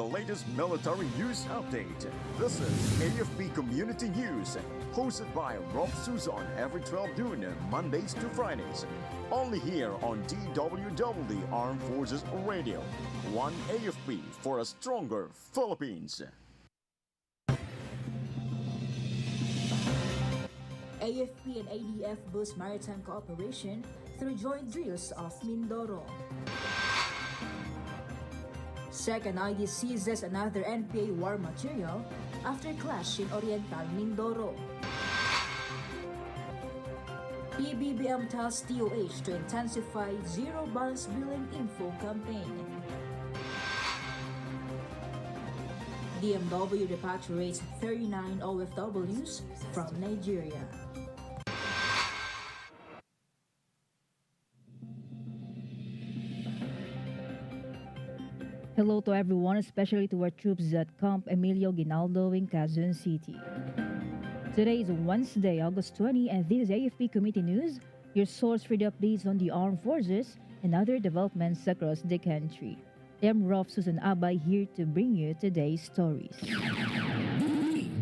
the latest military news update. This is AFP Community News, hosted by Rofh Suzon every 12 noon, Mondays to Fridays. Only here on DWDD Armed Forces Radio. One AFP for a stronger Philippines. AFP and ADF boost maritime cooperation through joint drills off Mindoro. Second ID seizes another NPA war material after clash in Oriental Mindoro. PBBM tells TOH to intensify zero balance billing info campaign. DMW repatriates 39 OFWs from Nigeria. Hello to everyone, especially to our troops at Camp Emilio Ginaldo in Quezon City. Today is Wednesday, August 20, and this is AFP Committee News, your source for the updates on the armed forces and other developments across the country. I am Rofh Suzon-Abay here to bring you today's stories.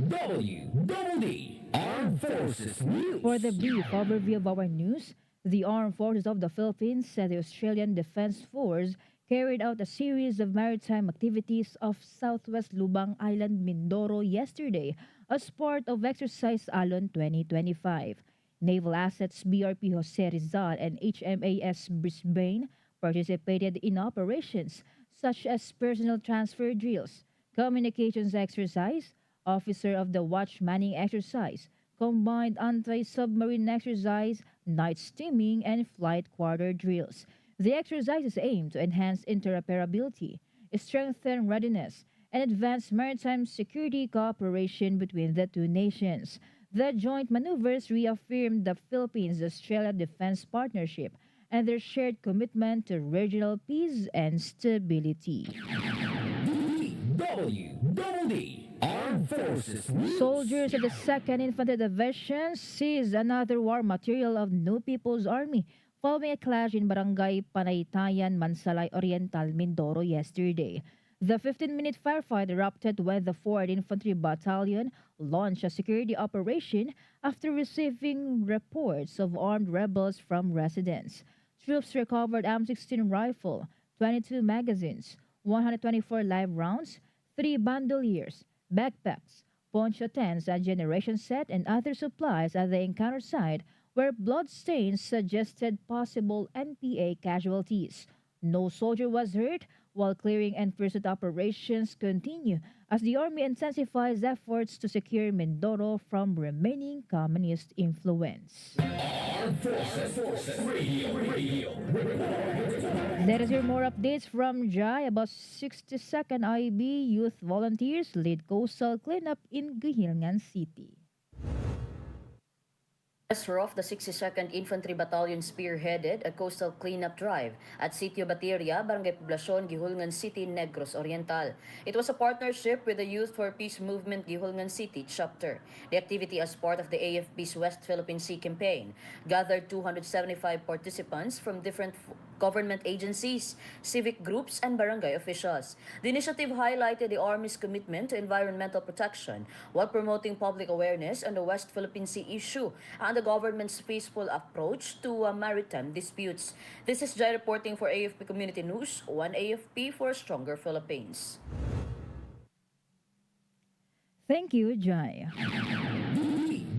DWDD Armed Forces News. For the brief overview of our news, the Armed Forces of the Philippines and the Australian Defence Force carried out a series of maritime activities off Southwest Lubang Island, Mindoro yesterday as part of Exercise Alon 2025. Naval Assets BRP Jose Rizal and HMAS Brisbane participated in operations such as personnel transfer drills, communications exercise, officer of the watch manning exercise, combined anti-submarine exercise, night steaming, and flight quarter drills. The exercises aim to enhance interoperability, strengthen readiness, and advance maritime security cooperation between the two nations. The joint maneuvers reaffirmed the Philippines-Australia Defense Partnership and their shared commitment to regional peace and stability. DWDD Armed Forces News. Soldiers of the 2nd Infantry Division seized another war material of New People's Army following a clash in Barangay Panaytayan, Mansalay Oriental, Mindoro yesterday. The 15-minute firefight erupted when the 4th Infantry Battalion launched a security operation after receiving reports of armed rebels from residents. Troops recovered M16 rifle, 22 magazines, 124 live rounds, 3 bandoliers, backpacks, poncho tents, a generation set, and other supplies at the encounter site where bloodstains suggested possible NPA casualties. No soldier was hurt, while clearing and pursuit operations continue as the Army intensifies efforts to secure Mindoro from remaining communist influence. Armed Forces Radio. Let us hear more updates from Jai about 62nd IB youth volunteers lead coastal cleanup in Guhilngan City. Rofh, the 62nd Infantry Battalion spearheaded a coastal cleanup drive at Sitio Bateria, Barangay Poblacion, Gihulngan City, Negros Oriental. It was a partnership with the Youth for Peace Movement Gihulngan City chapter. The activity, as part of the AFP's West Philippine Sea campaign, gathered 275 participants from different government agencies, civic groups, and barangay officials. The initiative highlighted the Army's commitment to environmental protection while promoting public awareness on the West Philippine Sea issue and the government's peaceful approach to maritime disputes. This is Jai reporting for AFP Community News, one AFP for a stronger Philippines. Thank you, Jai.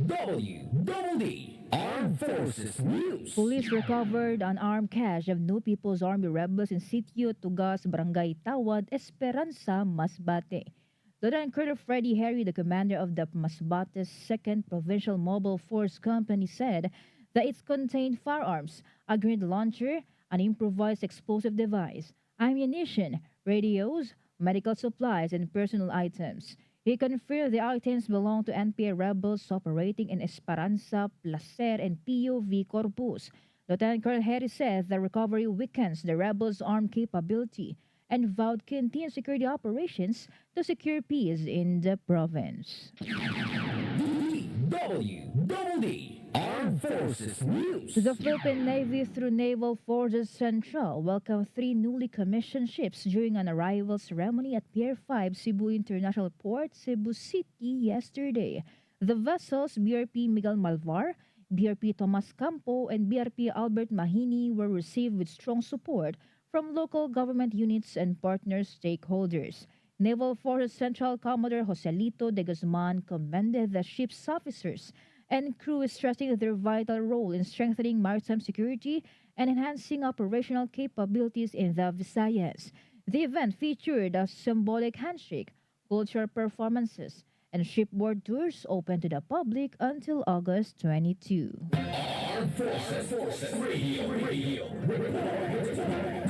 DWDD Armed Forces News. Police recovered an armed cache of New People's Army rebels in Sitio Tugas, Barangay Tawad, Esperanza, Masbate. Lieutenant Colonel Freddie Harry, the commander of the Masbate's 2nd Provincial Mobile Force Company, said that it contained firearms, a grenade launcher, an improvised explosive device, ammunition, radios, medical supplies, and personal items. He confirmed the items belonged to NPA rebels operating in Esperanza, Placer, and POV Corpus. Lieutenant Colonel Harry said the recovery weakens the rebels' armed capability and vowed continued security operations to secure peace in the province. DWDD Armed Forces News. The Philippine Navy through Naval Forces Central welcomed 3 newly commissioned ships during an arrival ceremony at Pier 5 Cebu International Port, Cebu City yesterday. The vessels BRP Miguel Malvar, BRP Tomas Campo, and BRP Albert Mahini were received with strong support from local government units and partner stakeholders. Naval Forces Central Commodore Joselito de Guzman commended the ship's officers and crew, stressing their vital role in strengthening maritime security and enhancing operational capabilities in the Visayas. The event featured a symbolic handshake, cultural performances, and shipboard tours open to the public until August 22. Armed Forces Radio.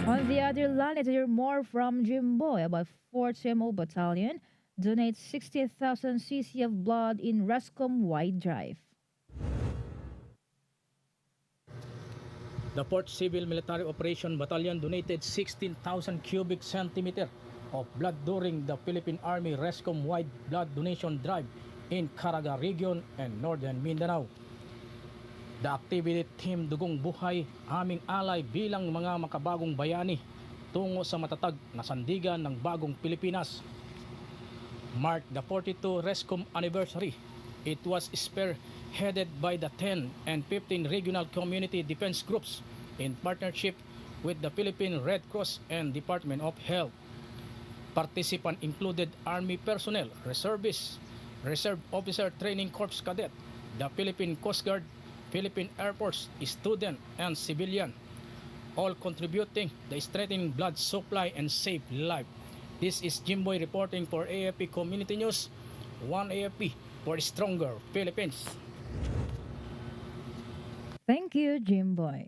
On the other line, let's hear more from Jimboy about 4th CMO Battalion donates 60,000 cc of blood in Rescom-wide drive. The 4th Civil Military Operation Battalion donated 16,000 cubic centimeter of blood during the Philippine Army Rescom-wide blood donation drive in Caraga Region and Northern Mindanao. The activity team Dugong Buhay, aming alay bilang mga makabagong bayani tungo sa matatag na sandigan ng bagong Pilipinas. Marked the 42 Rescom anniversary. It was spearheaded by the 10 and 15 regional community defense groups in partnership with the Philippine Red Cross and Department of Health. Participants included Army personnel, reservists, Reserve Officer Training Corps Cadet, the Philippine Coast Guard, Philippine Air Force, student, and civilian, all contributing the strengthening blood supply and save life. This is Jimboy reporting for AFP Community News, 1 AFP for stronger Philippines. Thank you, Jimboy.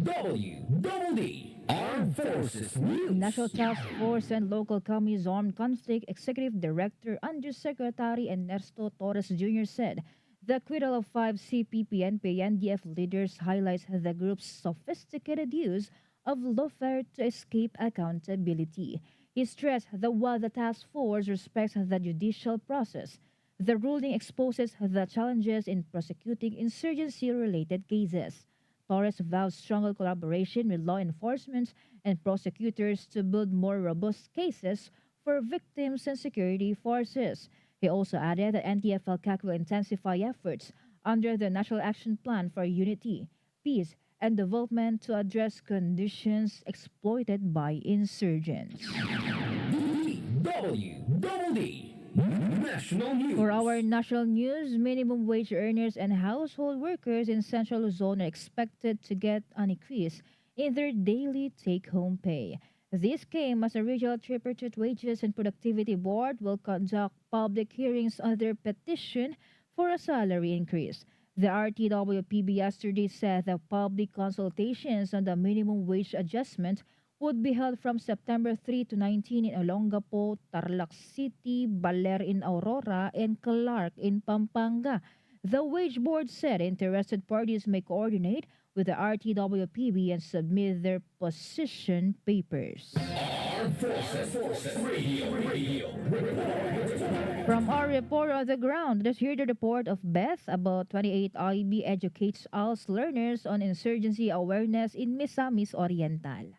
DWDD Armed Forces News. National Task Force and Local Communities Armed Conflict Executive Director Undersecretary Ernesto Torres Jr. said the acquittal of 5 CPP and PNDF leaders highlights the group's sophisticated use of lawfare to escape accountability. He stressed that while the task force respects the judicial process, the ruling exposes the challenges in prosecuting insurgency-related cases. Torres vowed stronger collaboration with law enforcement and prosecutors to build more robust cases for victims and security forces. He also added that NTF-LCAC will intensify efforts under the National Action Plan for Unity, Peace, and Development to address conditions exploited by insurgents. DWDD National News. For our national news, minimum wage earners and household workers in Central Luzon are expected to get an increase in their daily take-home pay. This came as the Regional Tripartite Wages and Productivity Board will conduct public hearings on their petition for a salary increase. The RTWPB yesterday said that public consultations on the minimum wage adjustment would be held from September 3 to 19 in Olongapo, Tarlac City, Baler in Aurora, and Clark in Pampanga. The Wage Board said interested parties may coordinate with the RTWPB and submit their position papers. Armed Forces Radio. From our report on the ground, let's hear the report of Beth about 28 IB educates ALS learners on insurgency awareness in Misamis Oriental.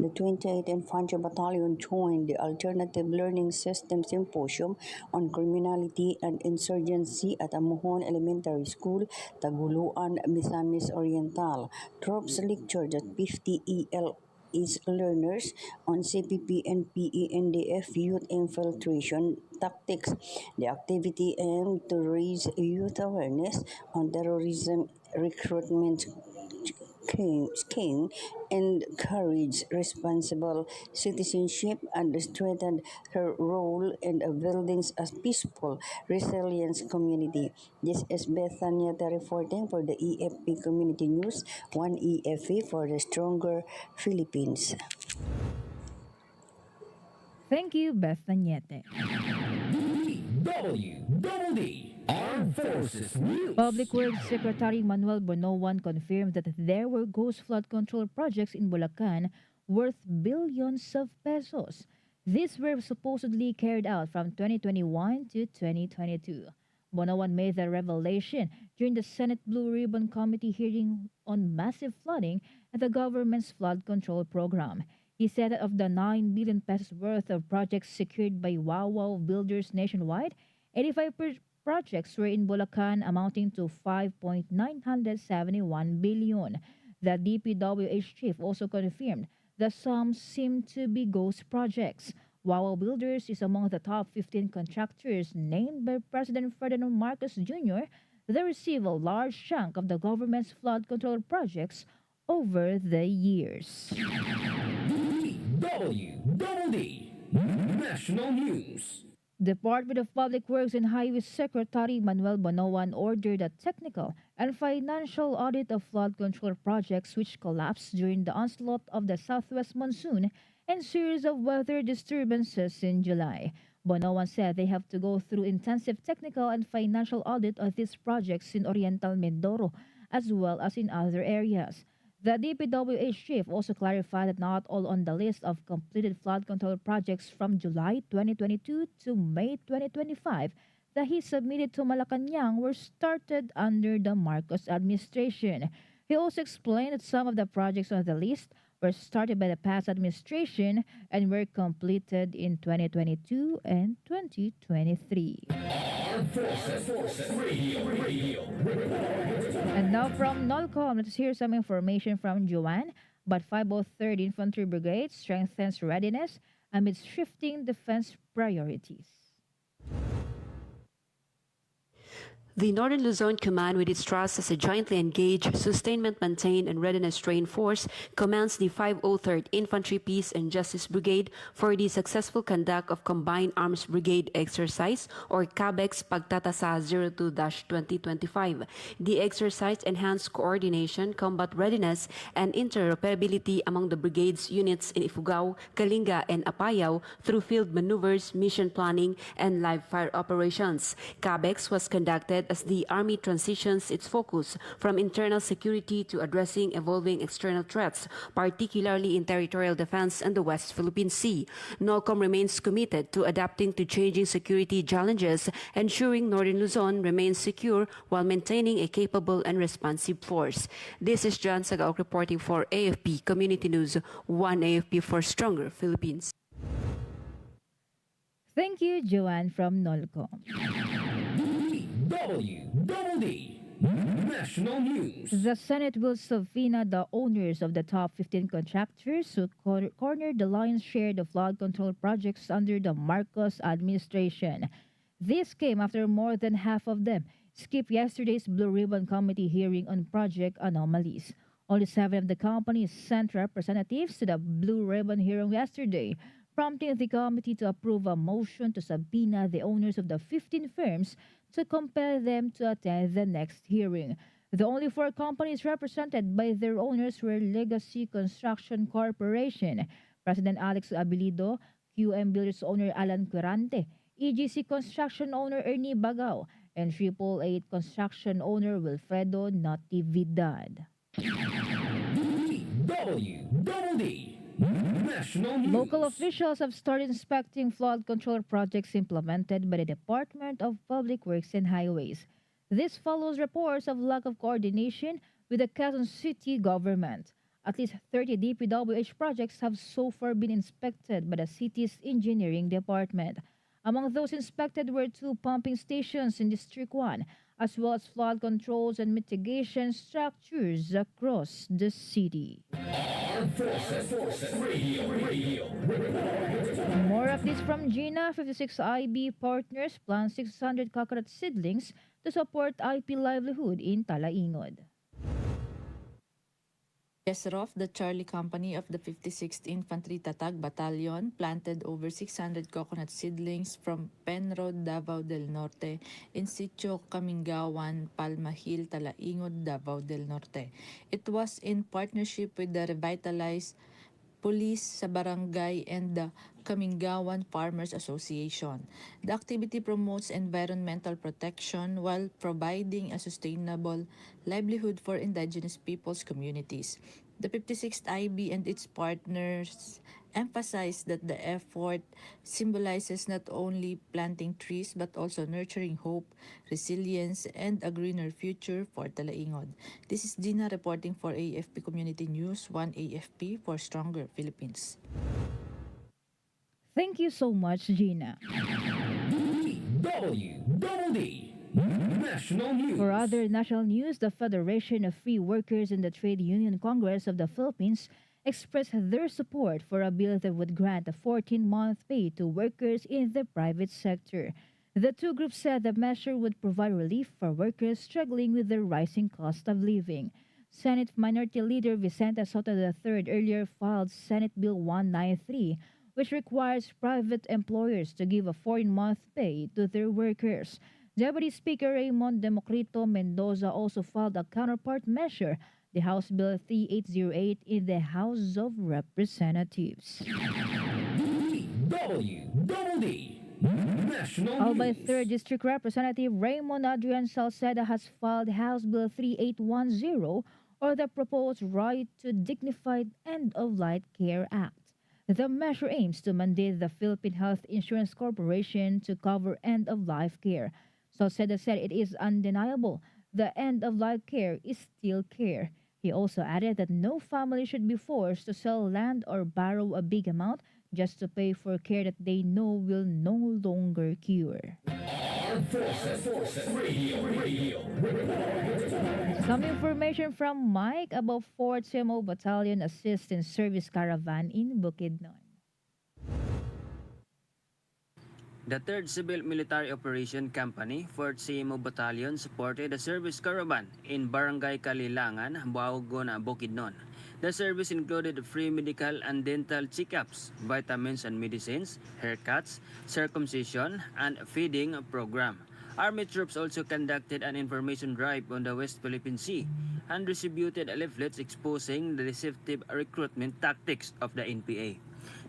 The 28th Infantry Battalion joined the Alternative Learning System Symposium on Criminality and Insurgency at Amuhon Elementary School, Taguluan, Misamis Oriental. Troops lectured at 50 ELS learners on CPP and PENDF youth infiltration tactics. The activity aimed to raise youth awareness on terrorism recruitment scheme, encourage responsible citizenship, and strengthen her role in building a peaceful, resilient community. This is Bethania reporting for the AFP Community News, 1 EFP for the stronger Philippines. Thank you, Bethaniete. DWDD Armed Forces News. Public Works Secretary Manuel Bonoan confirmed that there were ghost flood control projects in Bulacan worth billions of pesos. These were supposedly carried out from 2021 to 2022. Bonoan made the revelation during the Senate Blue Ribbon Committee hearing on massive flooding and the government's flood control program. He said that of the 9 billion pesos worth of projects secured by Wawaw builders nationwide, 85 projects were in Bulacan amounting to 5.971 billion. The DPWH chief also confirmed the sums seem to be ghost projects. Wawaw Builders is among the top 15 contractors named by President Ferdinand Marcos Jr. They receive a large chunk of the government's flood control projects over the years. DWDD National News. Department of Public Works and Highways Secretary Manuel Bonoan ordered a technical and financial audit of flood control projects which collapsed during the onslaught of the southwest monsoon and series of weather disturbances in July. Bonoan said they have to go through intensive technical and financial audit of these projects in Oriental Mindoro as well as in other areas. The DPWH chief also clarified that not all on the list of completed flood control projects from July 2022 to May 2025 that he submitted to Malacanang were started under the Marcos administration. He also explained that some of the projects on the list were started by the past administration and were completed in 2022 and 2023. Armed Forces Radio. And now from NOLCOM, let's hear some information from Joanne. But 503rd Infantry Brigade strengthens readiness amidst shifting defense priorities. The Northern Luzon Command, with its trust as a jointly engaged, sustainment, maintain, and readiness-trained force, commands the 503rd Infantry Peace and Justice Brigade for the successful conduct of Combined Arms Brigade Exercise, or CABEX Pagtatasa 02-2025. The exercise enhanced coordination, combat readiness, and interoperability among the brigade's units in Ifugao, Kalinga, and Apayao through field maneuvers, mission planning, and live fire operations. CABEX was conducted as the Army transitions its focus from internal security to addressing evolving external threats, particularly in territorial defense and the West Philippine Sea. NOLCOM remains committed to adapting to changing security challenges, ensuring Northern Luzon remains secure while maintaining a capable and responsive force. This is John Sagaok reporting for AFP Community News, one AFP for stronger Philippines. Thank you, Joanne from NOLCOM. DWDD National News. The Senate will subpoena the owners of the top 15 contractors who cornered the lion's share of flood control projects under the Marcos administration. This came after more than half of them skipped yesterday's Blue Ribbon Committee hearing on project anomalies. Only 7 of the companies sent representatives to the Blue Ribbon hearing yesterday, prompting the committee to approve a motion to subpoena the owners of the 15 firms to compel them to attend the next hearing. The only 4 companies represented by their owners were Legacy Construction Corporation, President Alex Abilido, QM Builders owner Alan Quirante, EGC Construction owner Ernie Bagao, and 888 Construction owner Wilfredo Natividad. DWDD National News. Local officials have started inspecting flood control projects implemented by the Department of Public Works and Highways. This follows reports of lack of coordination with the Quezon City government. At least 30 DPWH projects have so far been inspected by the city's engineering department. Among those inspected were 2 pumping stations in District 1, as well as flood controls and mitigation structures across the city. Armed Forces Radio. More of this from Gina. 56 IB partners plan 600 coconut seedlings to support IP livelihood in Talaingod. Yes, Rofh, the Charlie Company of the 56th Infantry Tatag Battalion planted over 600 coconut seedlings from Penrod, Davao del Norte, in Sitio Kamingawan, Palma Hill, Talaingod, Davao del Norte. It was in partnership with the revitalized police sa barangay and the Kamingawan Farmers Association. The activity promotes environmental protection while providing a sustainable livelihood for indigenous peoples' communities. The 56th IB and its partners emphasized that the effort symbolizes not only planting trees but also nurturing hope, resilience, and a greener future for Talaingod. This is Gina reporting for AFP Community News, 1 AFP for Stronger Philippines. Thank you so much, Gina. DWDD National News. For other national news, the Federation of Free Workers in the Trade Union Congress of the Philippines expressed their support for a bill that would grant a 14-month pay to workers in the private sector. The two groups said the measure would provide relief for workers struggling with the rising cost of living. Senate Minority Leader Vicente Soto III earlier filed Senate Bill 193, which requires private employers to give a 14-month pay to their workers. Deputy Speaker Raymond Democrito Mendoza also filed a counterpart measure, the House Bill 3808, in the House of Representatives. DWDD National Albay News. 3rd District Representative Raymond Adrian Salceda has filed House Bill 3810, or the proposed Right to Dignified End-of-Life Care Act. The measure aims to mandate the Philippine Health Insurance Corporation to cover end-of-life care. Salceda said it is undeniable the end-of-life care is still care. He also added that no family should be forced to sell land or borrow a big amount just to pay for care that they know will no longer cure. Armed Forces Radio. Some information from Mike about 4th CMO Battalion assists in service caravan in Bukidnon. The 3rd Civil Military Operation Company, 4th CMO Battalion, supported a service caravan in Barangay Kalilangan, Baogon, Bukidnon. The service included free medical and dental checkups, vitamins and medicines, haircuts, circumcision, and feeding program. Army troops also conducted an information drive on the West Philippine Sea and distributed leaflets exposing the deceptive recruitment tactics of the NPA.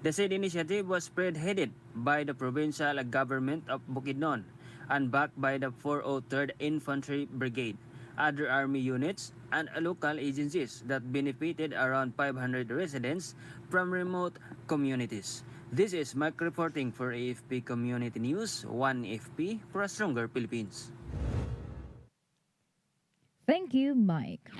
The said initiative was spearheaded by the provincial government of Bukidnon and backed by the 403rd Infantry Brigade, other army units, and local agencies that benefited around 500 residents from remote communities. This is Mike reporting for AFP Community News, 1 AFP for a Stronger Philippines. Thank you, Mike.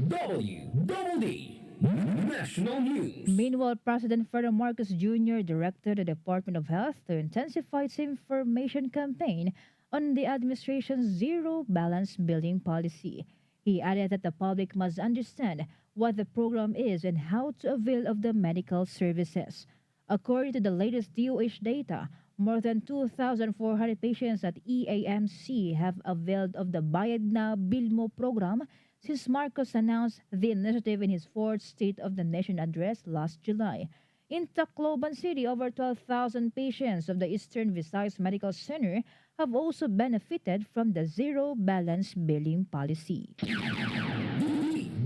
DWDD National News. Meanwhile, President Ferdinand Marcos Jr. directed the Department of Health to intensify its information campaign on the administration's zero balance billing policy. He added that the public must understand what the program is and how to avail of the medical services. According to the latest DOH data, more than 2,400 patients at EAMC have availed of the Bayad Na Bil Mo program since Marcos announced the initiative in his 4th State of the Nation address last July. In Tacloban City, over 12,000 patients of the Eastern Visayas Medical Center have also benefited from the zero balance billing policy.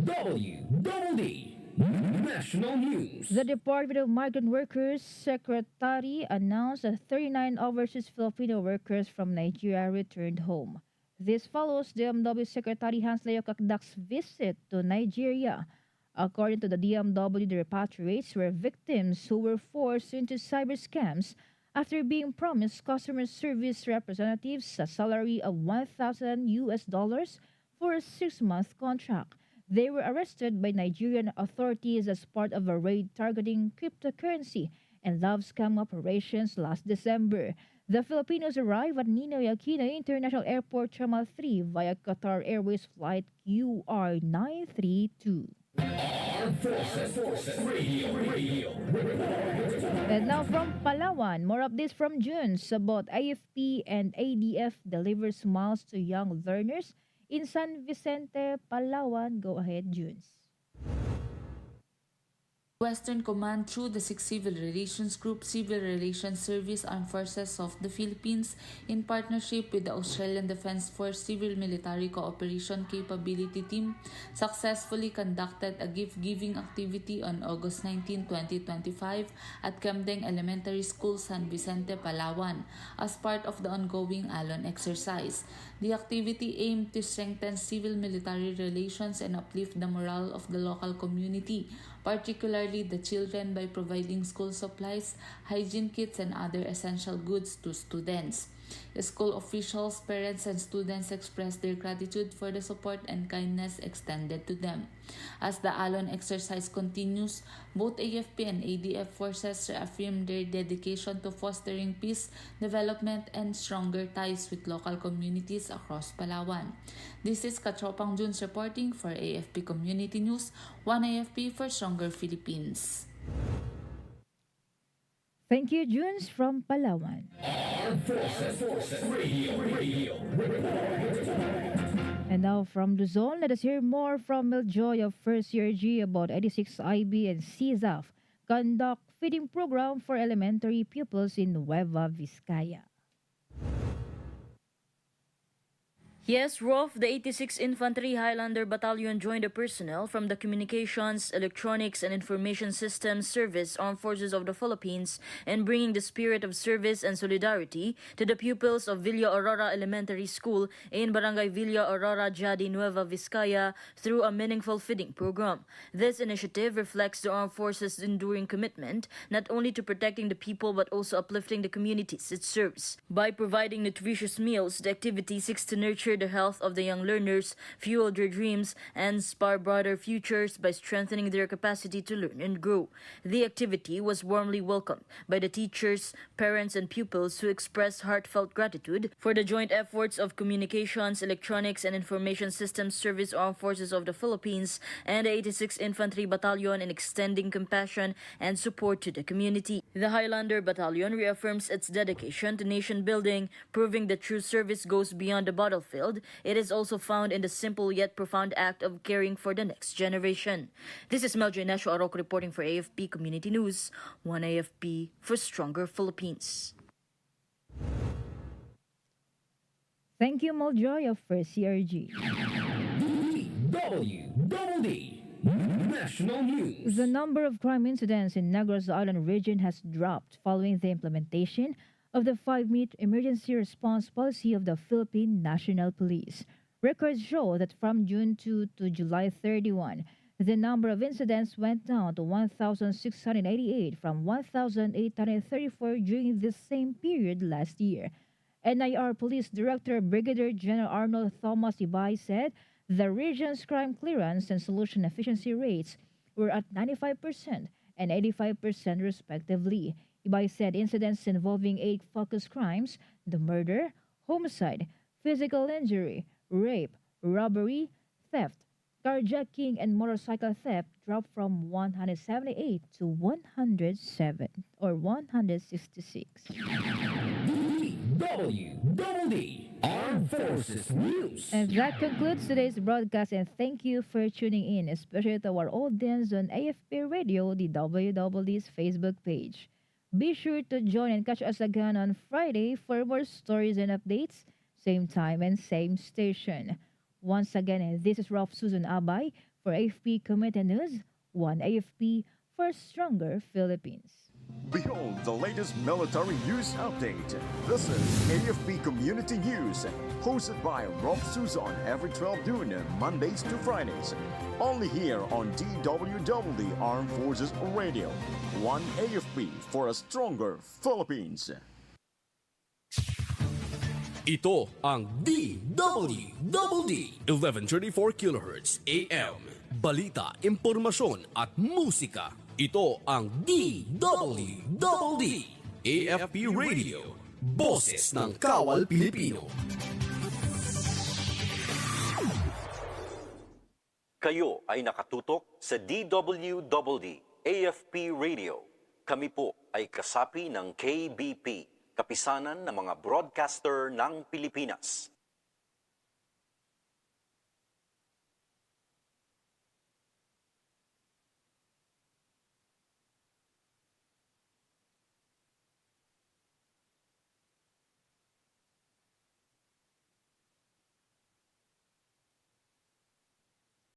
DWDD National News. The Department of Migrant Workers Secretary announced that 39 overseas Filipino workers from Nigeria returned home. This follows DMW Secretary Hans Leo Kakdak's visit to Nigeria. According to the DMW, the repatriates were victims who were forced into cyber scams after being promised customer service representatives a salary of $1,000 for a 6-month contract. They were arrested by Nigerian authorities as part of a raid targeting cryptocurrency and love scam operations last December. The Filipinos arrived at Ninoy Aquino International Airport Terminal 3 via Qatar Airways Flight QR932. Armed Forces Radio. And now from Palawan, more updates from Junes about AFP and ADF deliver smiles to young learners in San Vicente, Palawan. Go ahead, Junes. Western Command through the 6th Civil Relations Group, Civil Relations Service Armed Forces of the Philippines, in partnership with the Australian Defence Force Civil Military Cooperation Capability Team, successfully conducted a gift-giving activity on August 19, 2025 at Camdeng Elementary School, San Vicente, Palawan, as part of the ongoing Alon exercise. The activity aimed to strengthen civil-military relations and uplift the morale of the local community, particularly particularly the children, by providing school supplies, hygiene kits, and other essential goods to students. School officials, parents, and students expressed their gratitude for the support and kindness extended to them. As the Alon exercise continues, both AFP and ADF forces reaffirm their dedication to fostering peace, development, and stronger ties with local communities across Palawan. This is Katropang Junes reporting for AFP Community News, 1AFP for Stronger Philippines. Thank you, Junes from Palawan. Armed Forces Radio. And now from Luzon, let us hear more from Miljoy of First Year G about 86 IB and CSAF conduct feeding program for elementary pupils in Nueva Vizcaya. Yes, Rofh, the 86th Infantry Highlander Battalion joined the personnel from the Communications, Electronics, and Information Systems Service Armed Forces of the Philippines in bringing the spirit of service and solidarity to the pupils of Villa Aurora Elementary School in Barangay Villa Aurora, Jadi, Nueva Vizcaya through a meaningful feeding program. This initiative reflects the Armed Forces' enduring commitment not only to protecting the people but also uplifting the communities it serves. By providing nutritious meals, the activity seeks to nurture the health of the young learners, fuel their dreams, and inspire brighter futures by strengthening their capacity to learn and grow. The activity was warmly welcomed by the teachers, parents, and pupils who expressed heartfelt gratitude for the joint efforts of Communications, Electronics, and Information Systems Service Armed Forces of the Philippines and the 86th Infantry Battalion in extending compassion and support to the community. The Highlander Battalion reaffirms its dedication to nation building, proving that true service goes beyond the battlefield. It is also found in the simple yet profound act of caring for the next generation. This is Meljo Inesio Arok reporting for AFP Community News, 1AFP for Stronger Philippines. Thank you, Miljoy of First CRG. DWDD National News. The number of crime incidents in Negros Island region has dropped following the implementation of the 5-minute emergency response policy of the Philippine National Police. Records show that from June 2 to July 31, the number of incidents went down to 1,688 from 1,834 during this same period last year. NIR Police Director Brigadier General Arnold Thomas Ibay said the region's crime clearance and solution efficiency rates were at 95% and 85% respectively. Ibay said incidents involving 8 focused crimes, the murder, homicide, physical injury, rape, robbery, theft, carjacking, and motorcycle theft dropped from 178 to 107 or 166. DWDD Armed Forces News. And that concludes today's broadcast, and thank you for tuning in, especially to our audience on AFP Radio, the WWD's Facebook page. Be sure to join and catch us again on Friday for more stories and updates, same time and same station. Once again, this is Rofh Suzon-Abay for AFP Community News, 1AFP for Stronger Philippines. Behold the latest military news update. This is AFP Community News, hosted by Rofh Suzon every 12 noon, Mondays to Fridays. Only here on DWDD Armed Forces Radio. 1 AFP for a Stronger Philippines. Ito ang DWDD 1134 kHz AM. Balita, impormasyon at musika. Ito ang DWDD AFP Radio. Boses ng Kawal Pilipino. Kayo ay nakatutok sa DWDD AFP Radio. Kami po ay kasapi ng KBP, Kapisanan ng mga Broadcaster ng Pilipinas.